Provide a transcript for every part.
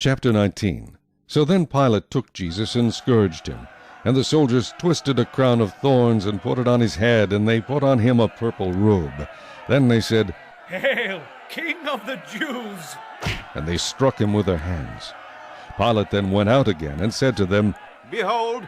Chapter 19. So then Pilate took Jesus and scourged him. And the soldiers twisted a crown of thorns and put it on his head, and they put on him a purple robe. Then they said, "Hail, King of the Jews!" And they struck him with their hands. Pilate then went out again and said to them, "Behold,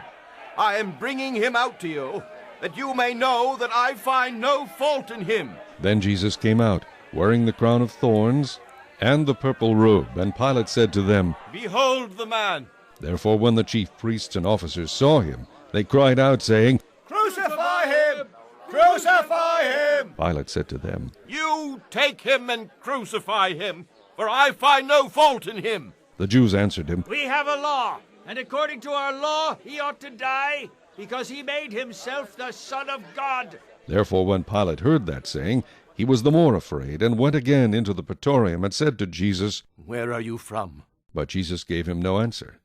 I am bringing him out to you, that you may know that I find no fault in him." Then Jesus came out, wearing the crown of thorns and the purple robe. And Pilate said to them, "Behold the man!" Therefore when the chief priests and officers saw him, they cried out, saying, "Crucify him! Crucify him!" Pilate said to them, "You take him and crucify him, for I find no fault in him." The Jews answered him, We have a law, and according to our law he ought to die, because he made himself the Son of God. Therefore when Pilate heard that saying, he was the more afraid, and went again into the praetorium, and said to Jesus, "Where are you from?" But Jesus gave him no answer.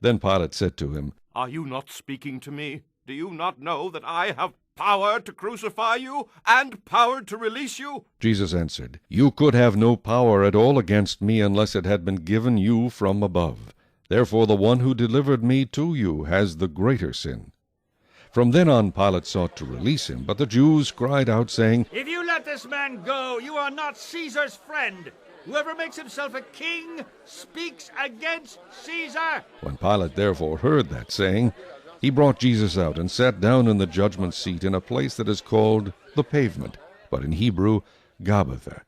Then Pilate said to him, "Are you not speaking to me? Do you not know that I have power to crucify you and power to release you?" Jesus answered, You could have no power at all against me unless it had been given you from above. Therefore the one who delivered me to you has the greater sin. From then on Pilate sought to release him, but the Jews cried out, saying, If you let this man go, you are not Caesar's friend. Whoever makes himself a king speaks against Caesar. When Pilate therefore heard that saying, he brought Jesus out, and sat down in the judgment seat in a place that is called the Pavement, but in Hebrew, Gabbatha.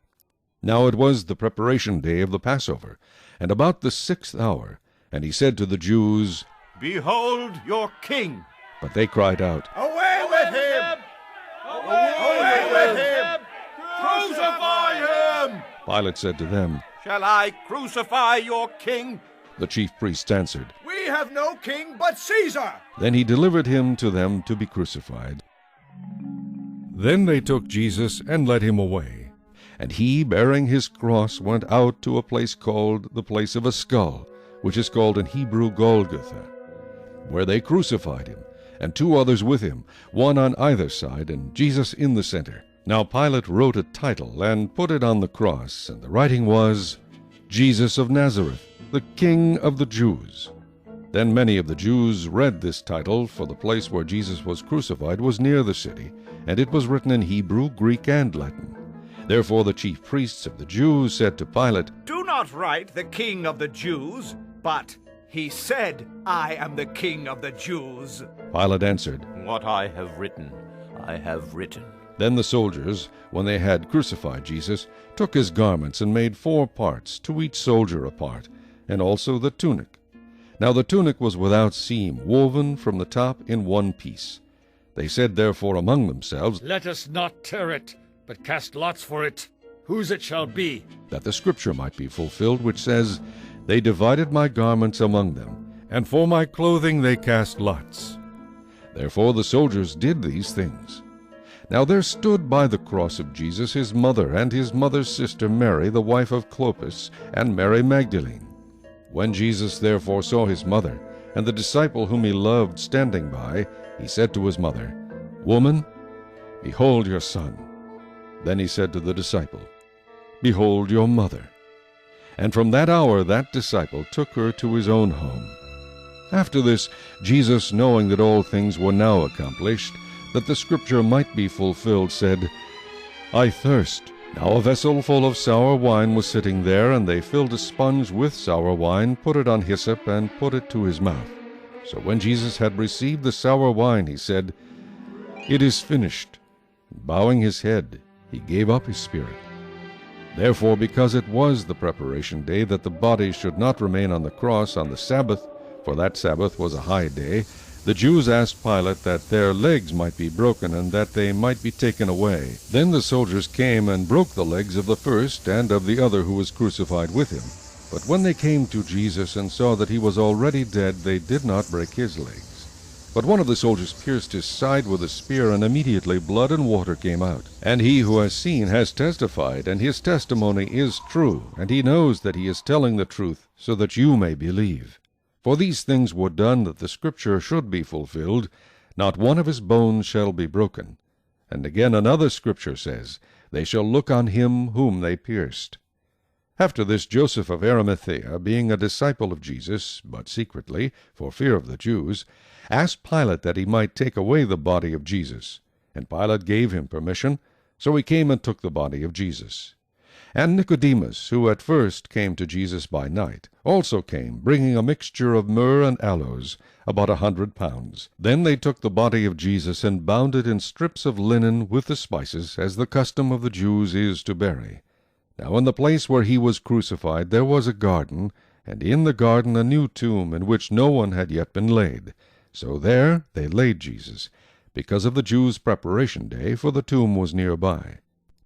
Now it was the preparation day of the Passover, and about the 6th hour. And he said to the Jews, "Behold your king!" But they cried out, "Away with him! Away with him! Crucify him!" Pilate said to them, "Shall I crucify your king?" The chief priests answered. "We have no king but Caesar." Then he delivered him to them to be crucified. Then they took Jesus and led him away. And he, bearing his cross, went out to a place called the place of a skull, which is called in Hebrew Golgotha, where they crucified him, and 2 others with him, one on either side, and Jesus in the center. Now Pilate wrote a title, and put it on the cross, and the writing was, Jesus of Nazareth, the King of the Jews. Then many of the Jews read this title, for the place where Jesus was crucified was near the city, and it was written in Hebrew, Greek, and Latin. Therefore the chief priests of the Jews said to Pilate, "Do not write the King of the Jews, but he said, 'I am the King of the Jews.'" Pilate answered, "What I have written, I have written." Then the soldiers, when they had crucified Jesus, took his garments and made 4 parts, to each soldier a part, and also the tunic. Now the tunic was without seam, woven from the top in one piece. They said therefore among themselves, Let us not tear it, but cast lots for it, whose it shall be. that the scripture might be fulfilled, which says, They divided my garments among them, and for my clothing they cast lots. Therefore the soldiers did these things. Now there stood by the cross of Jesus his mother and his mother's sister Mary, the wife of Clopas, and Mary Magdalene. When Jesus therefore saw his mother, and the disciple whom he loved standing by, he said to his mother, Woman, behold your son. Then he said to the disciple, Behold your mother. And from that hour that disciple took her to his own home. After this, Jesus, knowing that all things were now accomplished, that the scripture might be fulfilled, said, I thirst. Now a vessel full of sour wine was sitting there, and they filled a sponge with sour wine, put it on hyssop, and put it to his mouth. So when Jesus had received the sour wine, he said, It is finished. And bowing his head, he gave up his spirit. Therefore, because it was the preparation day, that the body should not remain on the cross on the Sabbath, for that Sabbath was a high day, the Jews asked Pilate that their legs might be broken, and that they might be taken away. Then the soldiers came and broke the legs of the first and of the other who was crucified with him. But when they came to Jesus and saw that he was already dead, they did not break his legs. But one of the soldiers pierced his side with a spear, and immediately blood and water came out. And he who has seen has testified, and his testimony is true, and he knows that he is telling the truth, so that you may believe. For these things were done that the scripture should be fulfilled, Not one of his bones shall be broken. And again another scripture says, They shall look on him whom they pierced. After this, Joseph of Arimathea, being a disciple of Jesus, but secretly, for fear of the Jews, asked Pilate that he might take away the body of Jesus. And Pilate gave him permission, so he came and took the body of Jesus. And Nicodemus, who at first came to Jesus by night, also came, bringing a mixture of myrrh and aloes, about 100 pounds. Then they took the body of Jesus and bound it in strips of linen with the spices, as the custom of the Jews is to bury. Now in the place where he was crucified there was a garden, and in the garden a new tomb, in which no one had yet been laid. So there they laid Jesus, because of the Jews' preparation day, for the tomb was near by.